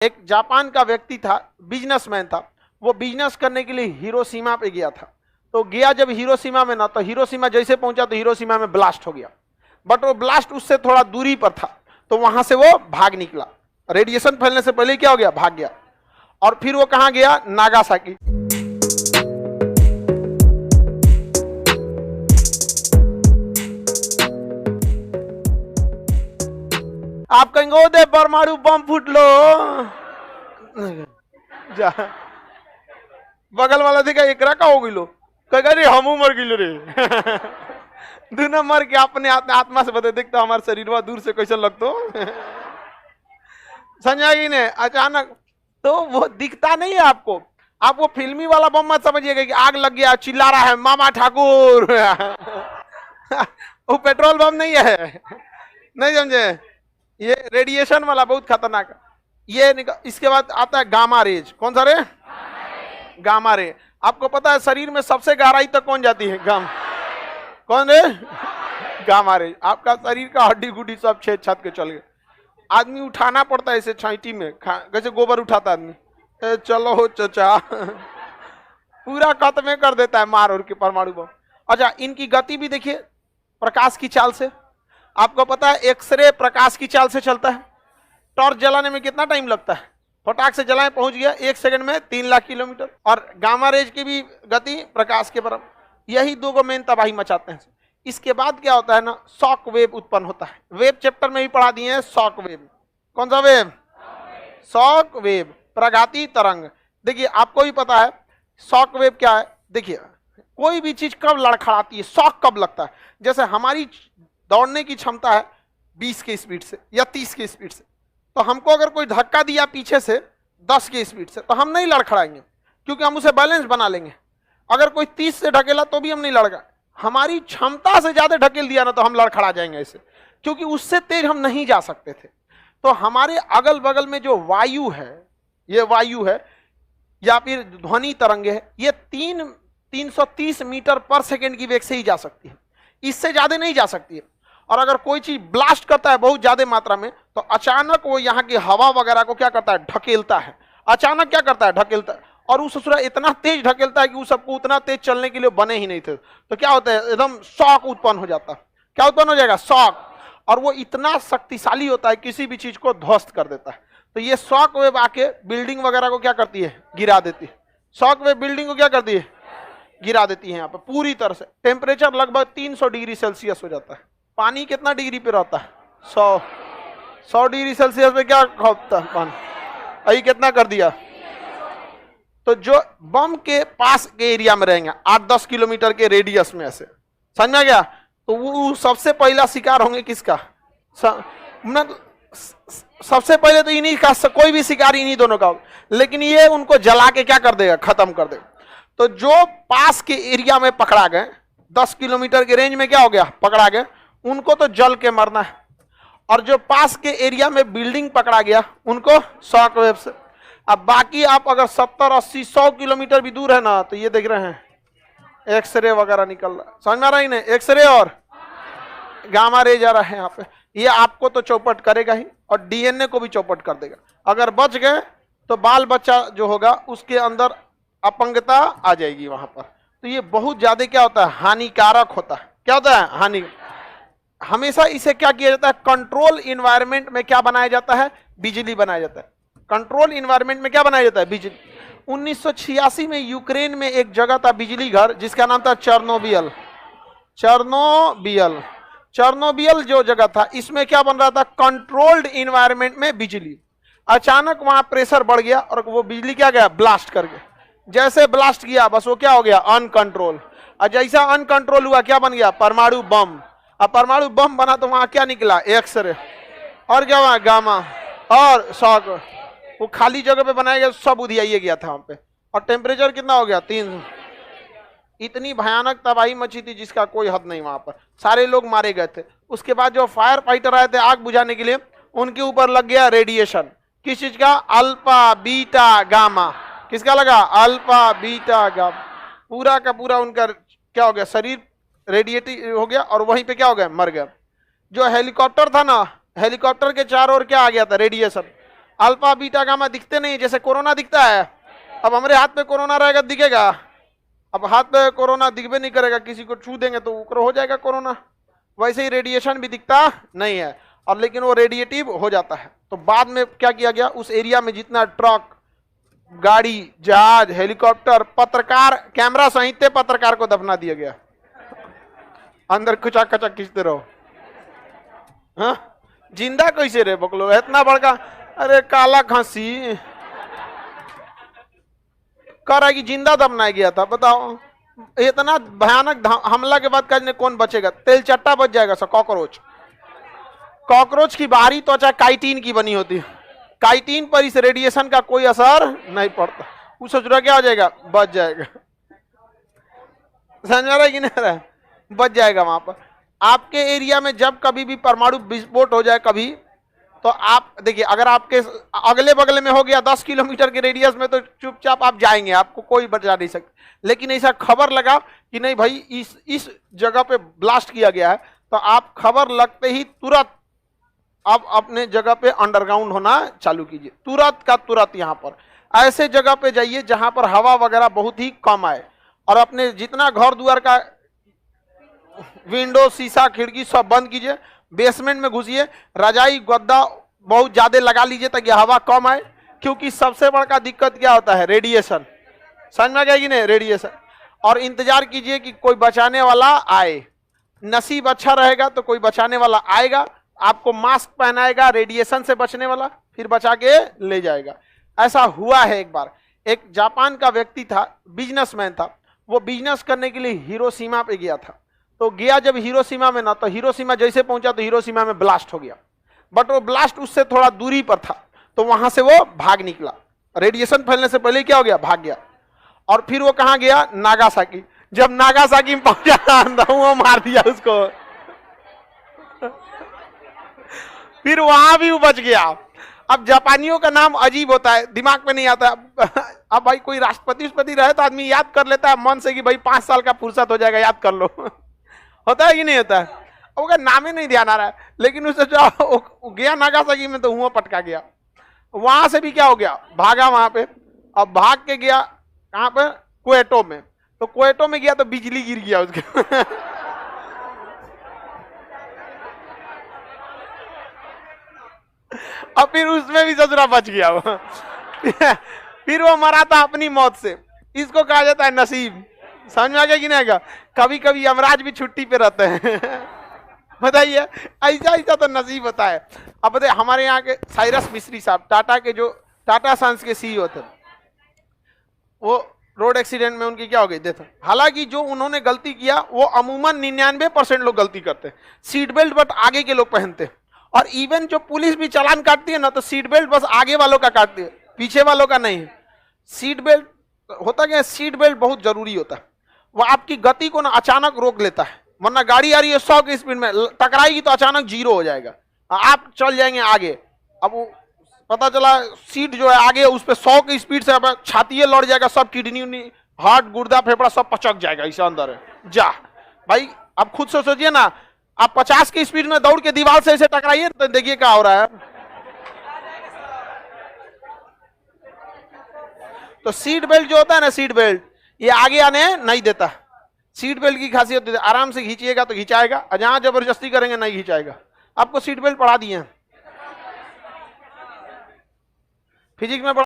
एक जापान का व्यक्ति था, बिजनेसमैन था, वो बिजनेस करने के लिए हिरोशिमा पे गया था। तो गया जब हिरोशिमा में ना, तो हिरोशिमा जैसे पहुंचा तो हिरोशिमा में ब्लास्ट हो गया, बट वो ब्लास्ट उससे थोड़ा दूरी पर था, तो वहां से वो भाग निकला। रेडिएशन फैलने से पहले क्या हो गया, भाग गया। और फिर वो कहां गया, नागासाकी। आप कहेंगे ओ दे परमाणु बम फूट लो, जा बगल वाला देखा एकरा का हो गिलो, कहेगा रे हमू मर गिलो रे। दूना मर के अपने आत्मा से बता देखता हमारे शरीर दूर से कैसे लगतो। समझा कि नहीं, अचानक तो वो दिखता नहीं है आपको। आप वो फिल्मी वाला बम मत समझिएगा कि आग लग गया चिल्ला रहा है मामा ठाकुर। वो पेट्रोल बम नहीं है, नहीं समझे, ये रेडिएशन वाला बहुत खतरनाक। ये इसके बाद आता है गामा रेज। कौन सा रे, गामा रे। आपको पता है शरीर में सबसे गहराई तक कौन जाती है, कौन रे, गामा रे। आपका शरीर का हड्डी गुड्डी सब छेद छत के चल गए। आदमी उठाना पड़ता है इसे छाइटी में, जैसे गोबर उठाता आदमी, चलो हो चचा। पूरा कत में कर देता है मार और के परमाणु बम। अच्छा, इनकी गति भी देखिए प्रकाश की चाल से। आपको पता है एक्सरे प्रकाश की चाल से चलता है। टॉर्च जलाने में कितना टाइम लगता है, फटाक से जलाएं पहुंच गया 1 सेकंड में 3 लाख किलोमीटर। और गामा रेज की भी गति प्रकाश के बराबर। यही दो मेन तबाही मचाते हैं। इसके बाद क्या होता है ना, शॉक वेव उत्पन्न होता है। वेव चैप्टर में भी पढ़ा दिए हैं शॉक वेव। कौन सा वेव, शॉक वेव, प्रघाती तरंग। देखिए आपको भी पता है शॉक वेव क्या है। देखिए कोई भी चीज कब लड़खड़ाती है, शॉक कब लगता है। जैसे हमारी दौड़ने की क्षमता है 20 के स्पीड से या 30 के स्पीड से, तो हमको अगर कोई धक्का दिया पीछे से 10 के स्पीड से, तो हम नहीं लड़खड़ाएंगे, क्योंकि हम उसे बैलेंस बना लेंगे। अगर कोई 30 से ढकेला तो भी हम नहीं लड़का। हमारी क्षमता से ज्यादा ढकेल दिया ना तो हम लड़खड़ा जाएंगे ऐसे, क्योंकि उससे तेज हम नहीं जा सकते थे। तो हमारे अगल बगल में जो वायु है, ये वायु है या फिर ध्वनि तरंगे है, ये 330 मीटर पर सेकेंड की वेग से ही जा सकती है, इससे ज्यादा नहीं जा सकती है। और अगर कोई चीज ब्लास्ट करता है बहुत ज्यादा मात्रा में, तो अचानक वो यहाँ की हवा वगैरह को क्या करता है, ढकेलता है। अचानक क्या करता है, ढकेलता है। और उस ससुरा इतना तेज ढकेलता है कि उस सबको उतना तेज चलने के लिए बने ही नहीं थे। तो क्या होता है, एकदम शॉक उत्पन्न हो जाता है। क्या उत्पन्न हो जाएगा, शॉक। और वो इतना शक्तिशाली होता है, किसी भी चीज को ध्वस्त कर देता है। तो ये शॉक वेव आके बिल्डिंग वगैरह को क्या करती है, गिरा देती है। शॉक वेव बिल्डिंग को क्या करती है, गिरा देती है। यहाँ पे पूरी तरह से टेम्परेचर लगभग 300 डिग्री सेल्सियस हो जाता है। पानी कितना डिग्री पे रहता है, 100 डिग्री सेल्सियस पे क्या होता है पानी, अभी कितना कर दिया। तो जो बम के पास के एरिया में रहेंगे 8-10 किलोमीटर के रेडियस में, ऐसे समझ में गया, तो वो सबसे पहला शिकार होंगे किसका, सबसे पहले तो इन्हीं का, कोई भी शिकार इन्हीं दोनों का होगा। लेकिन ये उनको जला के क्या कर देगा, खत्म कर देगा। तो जो पास के एरिया में पकड़ा गए, 10 किलोमीटर के रेंज में क्या हो गया, पकड़ा गए, उनको तो जल के मरना है। और जो पास के एरिया में बिल्डिंग पकड़ा गया, उनको शॉक वेव से। अब बाकी आप अगर 70, 80, 100 किलोमीटर भी दूर है ना, तो ये देख रहे हैं एक्सरे वगैरह निकल रहा है, समझ में आ रहा है ना, एक्सरे और गामा रे जा रहा है यहाँ पे। ये आपको तो चौपट करेगा ही, और डीएनए को भी चौपट कर देगा। अगर बच गए तो बाल बच्चा जो होगा उसके अंदर अपंगता आ जाएगी वहां पर। तो ये बहुत ज्यादा क्या होता है, हानिकारक होता है। क्या होता है, हानि। हमेशा इसे क्या किया जाता है, कंट्रोल इन्वायरमेंट में क्या बनाया जाता है, बिजली बनाया जाता है। कंट्रोल इन्वायरमेंट में क्या बनाया जाता है, बिजली। 1986 में यूक्रेन में एक जगह था बिजली घर, जिसका नाम था चेरनोबिल। चेरनोबिल जो जगह था, इसमें क्या बन रहा था, कंट्रोल्ड इन्वायरमेंट में बिजली। अचानक वहां प्रेशर बढ़ गया और वो बिजली क्या गया, ब्लास्ट कर गया। जैसे ब्लास्ट किया बस वो क्या हो गया, अनकंट्रोल। और जैसा अनकंट्रोल हुआ क्या बन गया, परमाणु बम। अब परमाणु बम बना तो वहां क्या निकला, एक्सरे, और क्या वहां गामा और शॉक। वो खाली जगह पे बनाया गया, सब उधियाइए गया था वहां पे। और टेम्परेचर कितना हो गया, 300। इतनी भयानक तबाही मची थी जिसका कोई हद नहीं। वहां पर सारे लोग मारे गए थे। उसके बाद जो फायर फाइटर आए थे आग बुझाने के लिए, उनके ऊपर लग गया रेडिएशन। किस चीज का, अल्फा बीटा गामा। किसका लगा, अल्फा बीटा गामा। पूरा का पूरा उनका क्या हो गया, शरीर रेडिएटिव हो गया, और वहीं पे क्या हो गया, मर गया। जो हेलीकॉप्टर था ना, हेलीकॉप्टर के चारों ओर क्या आ गया था, रेडिएशन। अल्फा बीटा गामा दिखते नहीं जैसे कोरोना दिखता है। अब हमारे हाथ में कोरोना रहेगा दिखेगा? अब हाथ में कोरोना दिखबे नहीं करेगा, किसी को छू देंगे तो ऊपर हो जाएगा कोरोना। वैसे ही रेडिएशन भी दिखता नहीं है, और लेकिन वो रेडिएटिव हो जाता है। तो बाद में क्या किया गया, उस एरिया में जितना ट्रक, गाड़ी, जहाज, हेलीकॉप्टर, पत्रकार, कैमरा सहित पत्रकार को दफना दिया गया। अंदर कुचा कचा खींचते रहो। हाँ, जिंदा कैसे रे बकलो इतना बड़का? अरे काला खांसी कह रहा है कि जिंदा दफनाया गया था। बताओ इतना भयानक हमला के बाद कहने कौन बचेगा? तेल चट्टा बच जाएगा सब। कॉकरोच, कॉकरोच की बाहरी त्वचा काइटिन की बनी होती है, काइटिन पर इस रेडिएशन का कोई असर नहीं पड़ता। उस सोच क्या हो जाएगा? बच जाएगा। समझ रहा है कि नहीं रहा? बच जाएगा। वहां पर आपके एरिया में जब कभी भी परमाणु विस्फोट हो जाए कभी, तो आप देखिए, अगर आपके अगले बगले में हो गया 10 किलोमीटर के रेडियस में, तो चुपचाप आप जाएंगे, आपको कोई बचा नहीं सकता। लेकिन ऐसा खबर लगा कि नहीं भाई इस जगह पे ब्लास्ट किया गया है, तो आप खबर लगते ही तुरंत आप अपने जगह पे अंडरग्राउंड होना चालू कीजिए, तुरंत का तुरंत। यहाँ पर ऐसे जगह पे जाइए जहां पर हवा वगैरह बहुत ही कम आए, और अपने जितना घर द्वार का विंडो, शीशा, खिड़की सब बंद कीजिए। बेसमेंट में घुसिए, रजाई गद्दा बहुत ज्यादा लगा लीजिए ताकि हवा कम आए, क्योंकि सबसे बड़ा दिक्कत क्या होता है? रेडिएशन। समझ में आ गया कि नहीं? रेडिएशन। और इंतजार कीजिए कि कोई बचाने वाला आए। नसीब अच्छा रहेगा तो कोई बचाने वाला आएगा, आपको मास्क पहनाएगा रेडिएशन से बचने वाला, फिर बचा के ले जाएगा। ऐसा हुआ है एक बार। एक जापान का व्यक्ति था, बिजनेसमैन था, वो बिजनेस करने के लिए हिरोशिमा पे गया था। तो गया जब हिरोशिमा में ना, तो हिरोशिमा जैसे पहुंचा तो हिरोशिमा में ब्लास्ट हो गया। बट वो ब्लास्ट उससे थोड़ा दूरी पर था, तो वहां से वो भाग निकला। रेडिएशन फैलने से पहले क्या हो गया? भाग गया। और फिर वो कहां गया? नागासाकी। जब नागासाकी में पहुंचा तो वो मार दिया उसको। फिर वहां भी वो बच गया। अब जापानियों का नाम अजीब होता है, दिमाग में नहीं आता। अब भाई कोई राष्ट्रपति रहे तो आदमी याद कर लेता है मन से कि भाई 5 साल का फुर्सत हो जाएगा, याद कर लो। होता है कि नहीं होता है? उसका नाम ही नहीं ध्यान आ रहा है, लेकिन उससे जो गया नागासाकी में तो हुआ पटका गया। वहां से भी क्या हो गया? भागा वहां पे। अब भाग के गया कहां पे? क्वेटो में। तो क्वेटो में गया तो बिजली गिर गया उसके। अब फिर उसमें भी ससुरा बच गया वो। फिर वो मरा था अपनी मौत से। इसको कहा जाता है नसीब। समझ में आ गया कि नहीं आएगा? कभी कभी यमराज भी छुट्टी पे रहते हैं। बताइए, ऐसा ऐसा तो नसीब होता है। अब बताइए, हमारे यहाँ के साइरस मिस्त्री साहब, टाटा के जो टाटा सन्स के सीईओ थे, वो रोड एक्सीडेंट में उनकी क्या हो गई? डेथ। हालांकि जो उन्होंने गलती किया वो अमूमन 99% लोग गलती करते हैं। सीट बेल्ट बट आगे के लोग पहनते हैं, और इवन जो पुलिस भी चालान काटती है ना, तो सीट बेल्ट बस आगे वालों का काटती है, पीछे वालों का नहीं है। सीट बेल्ट होता क्या है? सीट बेल्ट बहुत जरूरी होता है। वो आपकी गति को ना अचानक रोक लेता है, वरना गाड़ी आ रही है 100 की स्पीड में, टकराएगी तो अचानक 0 हो जाएगा, आप चल जाएंगे आगे। अब वो पता चला सीट जो है आगे, उस पर 100 की स्पीड से अब छाती लड़ जाएगा, सब किडनी, हार्ट, गुर्दा, फेफड़ा सब पचक जाएगा, इसे अंदर है जा। भाई आप खुद से सोचिए ना, आप 50 की स्पीड में दौड़ के दीवार से ऐसे टकराइए तो देखिए क्या हो रहा है। तो सीट बेल्ट जो होता है ना, सीट बेल्ट ये आगे आने नहीं देता। सीट बेल्ट की खासियत आराम से खींचिएगा तो खिंचाएगा, और जहां जबरदस्ती करेंगे नहीं खिंचाएगा। आपको सीट बेल्ट पढ़ा दिए हैं फिजिक्स में।